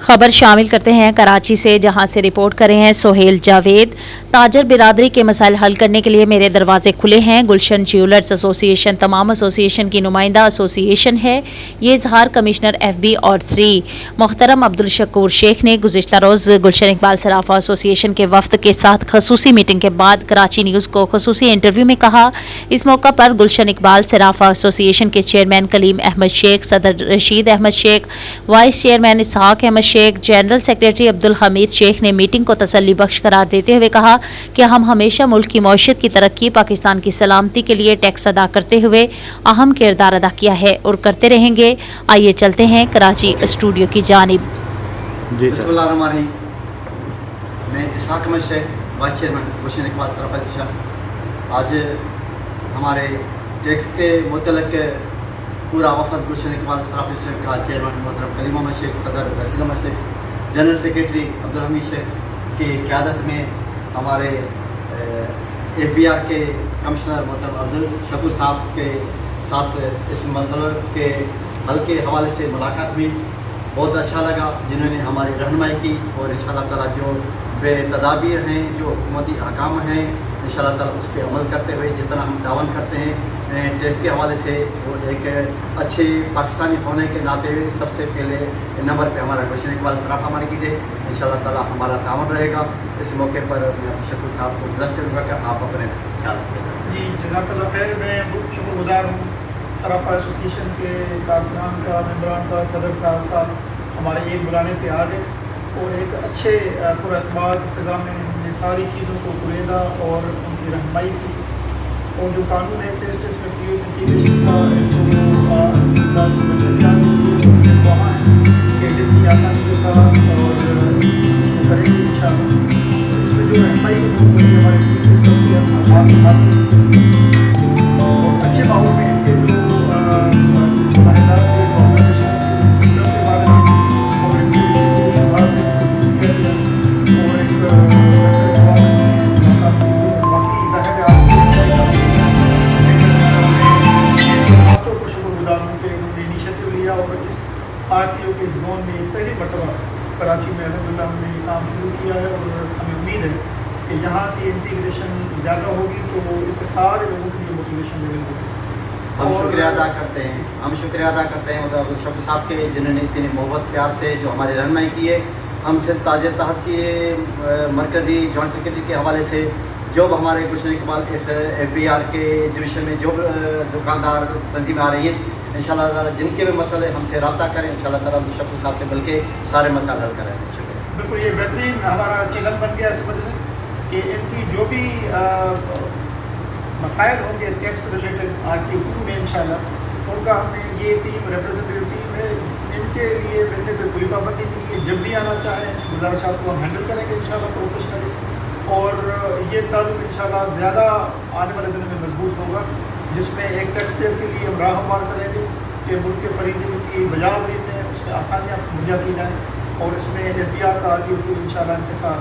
खबर शामिल करते हैं कराची से, जहां से रिपोर्ट कर रहे हैं सोहेल जावेद। ताजर बिरादरी के मसाइल हल करने के लिए मेरे दरवाजे खुले हैं। गुलशन ज्यूलर्स एसोसिएशन तमाम एसोसिएशन की नुमाइंदा एसोसिएशन है। ये इजहार कमिश्नर FB और 3 मोहतरम अब्दुल शकूर शेख ने गुज़िश्ता रोज़ गुलशन इकबाल सराफा एसोसिएशन के वफ्द के साथ खसूसी मीटिंग के बाद कराची न्यूज़ को खसूसी इंटरव्यू में कहा। इस मौका पर गुलशन इकबाल सराफा एसोसिएशन के चेयरमैन कलीम अहमद शेख, सदर रशीद अहमद शेख, वाइस चेयरमैन इसहाक अहमद शेख, जनरल सेक्रेटरी अब्दुल हमीद शेख ने मीटिंग को तसल्ली बख्श करार देते हुए कहा कि हम हमेशा मुल्क की मौशियत की तरक्की, पाकिस्तान की सलामती के लिए टैक्स अदा करते हुए अहम किरदार अदा किया है और करते रहेंगे। आइए चलते हैं कराची स्टूडियो की जानिब। बिस्मिल्लाहिर्रहमानिर्रहीम। मैं इसहाक अहमद शेख, वाइस चेयरमैन गुलशन इकबाल सराफा एसोसिएशन। आज हमारे टैक्स के मुतल्लिक पूरा वफद गुलशन इकबाल सराफा एसोसिएशन का चेयरमैन मोहतरम कलीम अहमद शेख, सदर रशीद अहमद शेख, जनरल सेक्रेटरी अब्दुल हमीद शेख की क़यादत में हमारे FBR के कमिश्नर मोहतरम अब्दुल शकूर साहब के साथ इस मसले के हल के हवाले से मुलाकात हुई। बहुत अच्छा लगा जिन्होंने हमारी रहनुमाई की और इंशाअल्लाह ताला जो बेतदाबीर हैं, जो हुकूमती अहकाम हैं, इंशाअल्लाह ताला उस पर अमल करते हुए जितना हम तावन करते हैं टेस्ट के हवाले से, वो एक अच्छे पाकिस्तानी होने के नाते सबसे पहले नंबर पे हमारा गुलशन इकबाल सराफा मार्केट है। इंशाअल्लाह ताला हमारा तावन रहेगा। इस मौके पर मैं अब्दुल शकूर साहब को गुज़ारिश करूँगा कि आप अपने ख्याल रखें। जी जज़ाकल्लाह खैर। मैं बहुत शुक्रगुज़ार हूँ सराफा एसोसिएशन के कारकुनान का, मेम्बरान का, सदर साहब का हमारे एक बुलाने पे आ गए और एक अच्छे पुरअतमाद फ़िज़ा में हमने सारी चीज़ों को कुरेदा और उनकी रहनुमाई की। और जो कानून है सेस्टेस में POS इंटीग्रेशन का वहाँ कि जितनी आसानी के साथ और करेंगे इंशाअल्लाह। इसमें जो रहनुमाई की ज़रूरत है हमारे और अच्छे माहौल में इनके जो माहिदात के ऑर्गेनाइजेशन सिस्टम के बारे में और इनकी शुरुआत और RTO के जोन में पहली मरतबा कराची में अल्हम्दुलिल्लाह हमने ये काम शुरू किया है और हमें उम्मीद है कि यहाँ की इंटीग्रेशन ज़्यादा होगी तो इससे सारे लोगों के लिए मोटिवेशन लेवल होगी। हम शुक्रिया अदा करते हैं अब्दुल शकूर साहब के, जिन्होंने इतनी मोहब्बत प्यार से जो हमारी रहनुमाई की है। हम सिर्फ ताजे तहत की मरकज़ी जॉइंट सेक्रेटरी के हवाले से जो हमारे गुलशन इकबाल FBR के डिवीज़न में जो दुकानदार तंजीमें आ रही हैं, इंशाअल्लाह ताला जिनके भी मसले हमसे रब्ता करें, इंशाअल्लाह ताला अब्दुल शकूर साहब से बल्कि सारे मसाइल हल करें। शुक्रिया। बिल्कुल ये बेहतरीन हमारा चैनल बन गया समझ लें कि इनकी जो भी मसाइल होंगे टैक्स रिलेटेड RTO में इंशाअल्लाह उनका हमने ये टीम रिप्रेजेंटेटिव टीम है, इनके लिए मिलने पर कोई पाबंदी नहीं है। जब भी आना चाहें गुजारिशात को हम हैंडल करेंगे इंशाअल्लाह प्रोफेशनली। और ये ताल्लुक इंशाअल्लाह ज़्यादा आने वाले दिनों में मजबूत होगा, जिसमें एक टैक्स पेयर के लिए हम राह हमवार करेंगे कि मुल्क के फरीज़े की बजावरी में उसमें आसानियाँ मुहैया की जाएँ और इसमें FBR का RTO इंशाअल्लाह इनके साथ